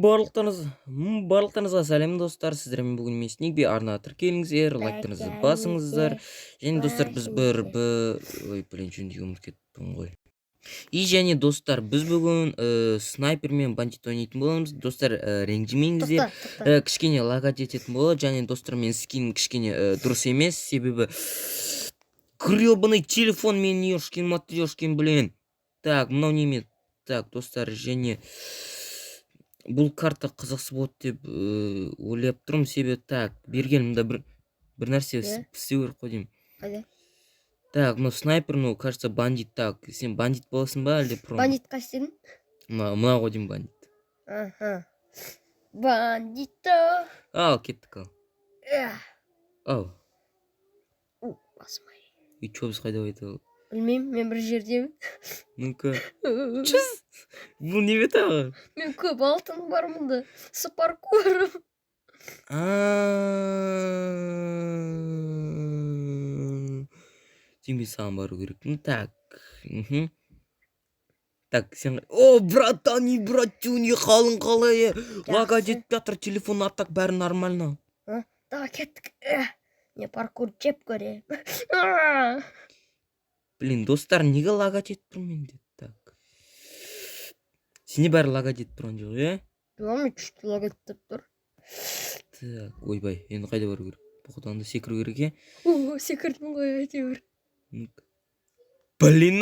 Барлықтарыңызға сәлем достар, сіздермен бүгін мен Снегби арна тіркеліңіздер, лайктарыңызды басыңыздар. Және достар, біз жөндеуіміз кеттім ғой. И және достар, біз бүгін снайпер мен бандит ойнайтын боламыз. Достар, ренжімеңіздер, кішкене лагать ететін болады. Және достар, мен скин кішкене дұрыс емес, себебі гребаный телефон мен ешкин матрешкин, блин. Так, мынау неме. Так, достар, және бұл карта қызықсыз болады деп ойлап тұрмын, себебі так бергенімде бір нәрсе істеу керек қой деймін. Қайда? Так, ну снайпер, ну кажется бандит. Так, сен бандит боласың ба әлде про? Бандит қай істедің? Мына ғой деймін бандит. Аха. Бандито. Ал, кеттік ал. Ау. Басым ай. И чё біз қайда байды? Білмеймін, мен бір жердемін. Ну-ка. Чыз? Бұл не бет аға? Мен көп алтын бар мұнда. Спаркурым. Сен саған бару керек. Ну так. Так, сен... О, братан и братюни, қалың қалай. Лагать етіп жатыр, телефон аттак, бәрі нормально. Да, кеттік. Не паркур жеп көрем. Блин, достар, неге лагать етіп тұр менде? Так. Сене бәрі лагать етіп тұрған жоқ, е? Мен күшті лагать етіп тұр. Так, ойбай, енді қайда бару керек? Бұқыдан да секіру керек, е? Секірдім ғой, әйтеуір. Блин.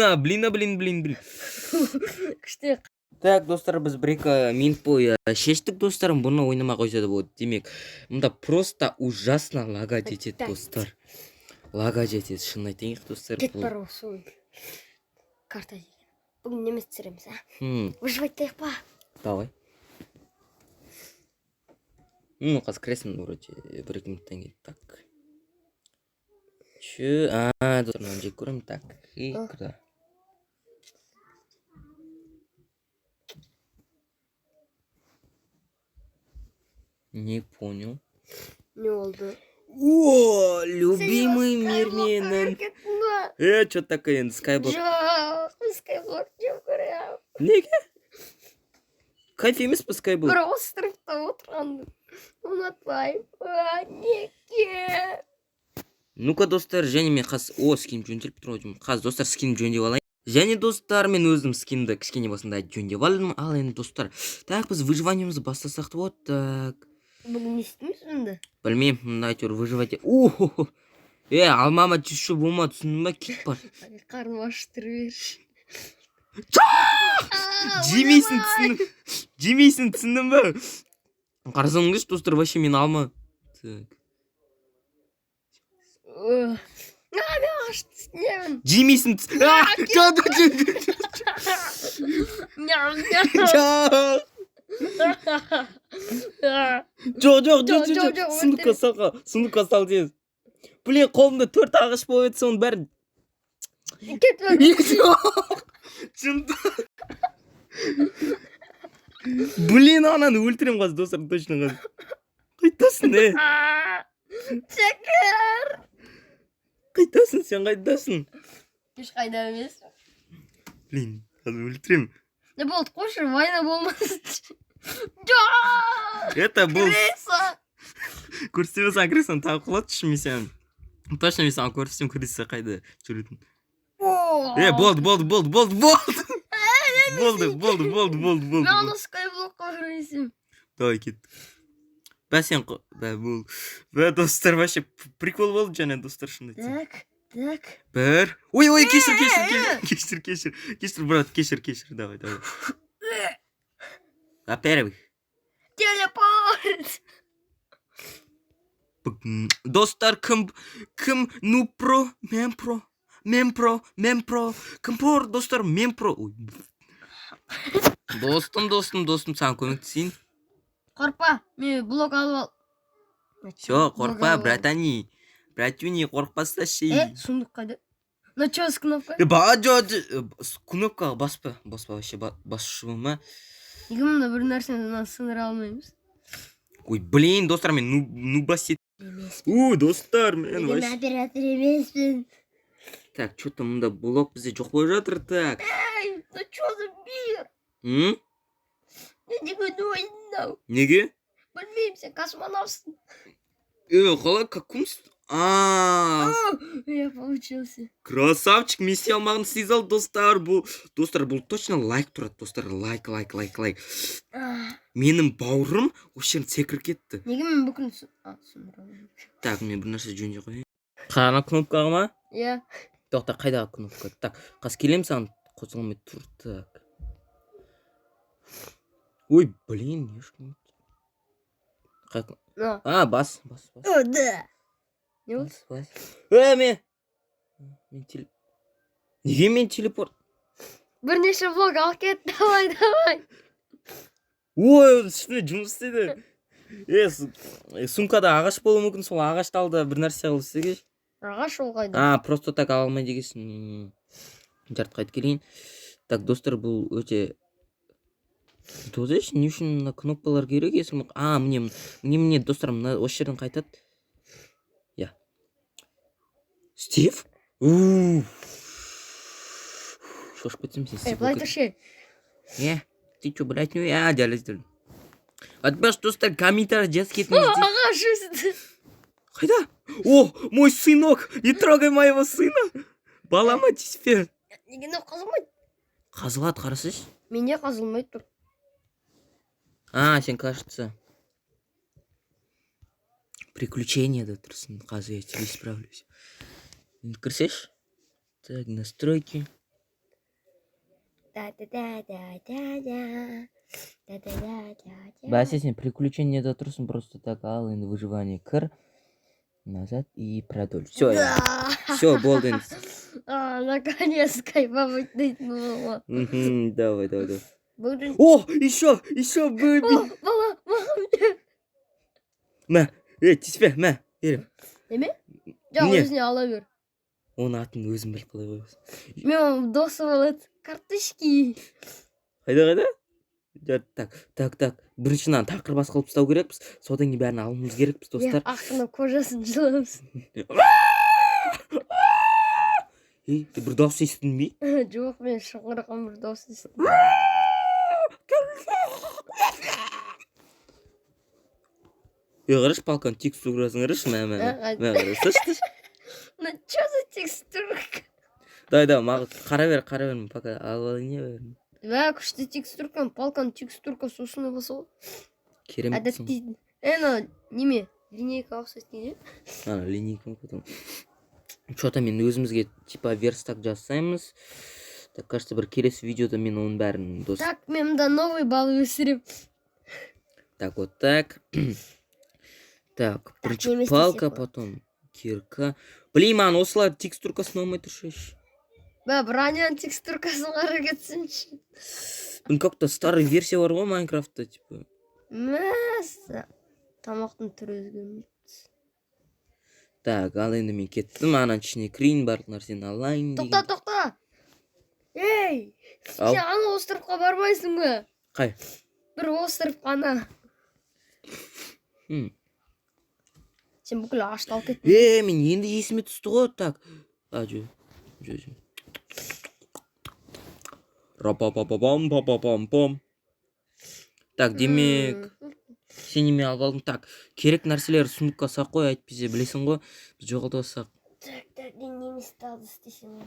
Күшті. Так, достар, біз бір-екі минут бойы шештік, достар, бұны ойнамай қойса да болады. Демек, мұнда просто ужасно лагать етеді, достар. Лагать етеді, шын айтайық, достар. Кет бар осы карта деген. Бүгін немес түсіреміз, выживайттайық па? Давай. Ну, қазір кіресің, вроде, бір-екі минуттан кейін. Так. Достар, мынаны жек көремін. Так, и кірді. Не понял. Не oldu? О, любимый мир менің. Что такое енді Skyblock? Жоқ, Skyblock жеп көрем. Неге? Кайф емес па Skyblock? Бір островта отырғанды ұнатпаймын. Неге? Ну-ка, достар, және мен о, скинім жөнделіп тұр ғой. Қазір достар, скинім жөндеп алайын. Және достар, мен өзім скинді кішкене басында жөндеп алдым. Ал енді достар, так біз выживаниемізді бастасақ вот так. Бүгін не істейміз енді? Білмеймін, мында әйтеуір выживать. Алмама түші болма, түсіндің ба? Кит бар. Қарным ашып тұрып берші. Жемейсің, түсіндің ба? Қарасаң кеш, достар, вообще мен алма. Так. Мен ашып түсінемін. Жемейсің, жоқ, сундукқа сал тез. Блин, қолымда 4 ағаш болып еді, соның бәрін. Блин, ананы өлтірем қазір, достар, точно қазір. Қайтасың, Шекер! Қайтасың, сен қайтасың? Еш қайда емес. Блин, қазір өлтірем. Не болды, қойшы, вайна болмасын. Это был... Креса! Көрсетемесің, Крисаны тағы құлат үшін мен сен. Точно мен саған көрсетем, Криса қайда жүретін. Болды. Мен ана Skyblockқа жүрмесем. Давай, кет. Бә сен бұл. Бә, достар, вообще прикол болды және, достар, шын айтсам. Так. Бір. Ой, кешір, брат, кешір, давай. Во-первых. Телепорт! Достар, кім, ну про, мен про, кім про, достар, мен про. Достым, саған көмектесейін. Қорқпа, мен блок алып ал. Все, қорқпа, братюни, қорқпаста шей. Сундук қайда? На чё с кнопкой? Кнопкаға баспа, вообще, басшы болма. Неге мұнда бір нәрсені сындыра алмаймыз? Ой, блин, достар, мен нубасет. Достар, мен вообще. Мен оператор емеспін. Так, что-то мұнда блок бізде жоқ болып жатыр, так. Ну чё за мир? М? Я не буду ойнап. ау. Неге? Білмеймін, сен космонавтсың. Қалай, какумс? Я получился. Красавчик, миссия алмағын істей ал, достар. Бұл точно лайк тұрады, достар. Лайк. Менің бауырым осы жерден секіріп кетті. Неге мен бүкіл сұмырау. Так, мен бір нәрсе жөндей қояйын. Қана кнопкаға ма? Иә. Тоқта, қайдағы кнопка? Так, қас келем саған қосылмай тұр. Так. Ой, блин, ешкім. Бас. О, да. Не болды? Бас. Неге мен телепорт? Бірнеше блок алып кет, давай. Ой, үстіне жұмыс істеді. Сумкада ағаш болуы мүмкін, сол ағашты алды бір нәрсе қылып істеге. Ағаш ол қайда? Просто так ала алмай дегесін. Жарты қайт келейін. Так, достар, бұл өте... Дозеш, не үшін кнопкалар керек есім? Мне, достар, осы жерден қайтады. Я. Стив? Шошып кетсем сен Стив. Былай тұршы. Ты что, блядь, дәліздірдің. Отбаш, достар, комментарий жаз кетіңіз. Ағаш өсті. Қайда? О, мой сынок! Не трогай моего сына! Балама тиспе. Неге қазылмайды? Қазылады, қарасыш? Менде қазылмайды тұр. Сен, кажется, приключения да тұрсын. Қазы, я тебе справлюсь. Кірсеш? Так, настройки. Бәсе, сен приключения да тұрсын, просто так ал, енді выживание кір. Назад и продолжь. Все, болды. Наконец, кайфовать было. Давай. Бүгін... О, еще бөбі. Бала. Мә, тиспе, мә, ерім. Неме? Жау өзіне ала бер. Оның атын өзім біліп қалай қойыз. Мен досы болады. Картышки. Қайда? Так. Біріншінен тақыр бас қылып ұстау керекпіз. Содан кейін бәрін алуымыз керекпіз, достар. Ақына кожасын жыламыз. Ты бір дауыс естідің бе? Жоқ, мен шыңғырған бір дауыс естідім. Қараш, палканы текстурасын қараш, мә қараш. Ну, чё за текстурка? Дай, маған қара бер, пока алайын не бәрін. Күшті текстурка, палканың текстурка сосыны басыл. Керемет. Әдәттейді. Неме? Линейка ақсыз дейді? Линейка потом. Что-то мен өзімізге типа верстак жасаймыз. Так, кажется, бір келесі видеода мен оның бәрін дос. Так, мен да новый бал өсіріп. Так, вот так. Так, бірінші палка, потом кирка. Блин, маған осылар текстуркасын алмай тұршы. Браняның текстуркасын қара кетсінші. Блин, как-то старый версия бар ғой Майнкрафтта, типа. Мәсі. Тамақтың түрі өзгермейді. Так, ал енді мен кеттім, анан ішіне кірейін, барлық нәрсені алайын. Тоқта. Ей, сен ана островқа бармайсың ба? Қай? Бір остров қана. Сен бүкіл ағашты алып кеттің. Мен енді есіме түсті ғой, так. Жо. Рапапапапам. Так, демек... Сен неме алып алдың. Так, керек нәрселер сундукка сақ қой, айтпесе білесің ғой. Біз жоғалды осақ. Так, неместі алды істесен.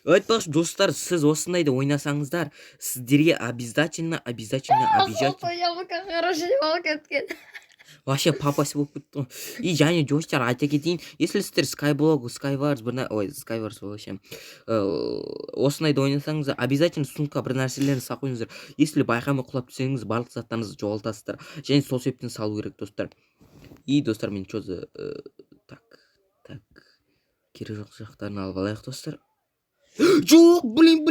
Айтпақшы, достар, сіз осындайды ойнасаңыздар, сіздерге обязательно. Яблоко хороший алып кеткен. Вообще папасы болып кетті ғой. И және достар, айта кетейін, если сіздер Skywars вообще осындайды ойнасаңыздар, обязательно сундукка бір нәрселерін сақ қойыңыздар. Если байқамай құлап түсеңіз, барлық заттарыңызды жоғалтасыздар. Және сол себептен салу керек, достар. И достар, мен чозы так. Керек жоқ жақтарын алып алайық, достар. Жоқ, блин.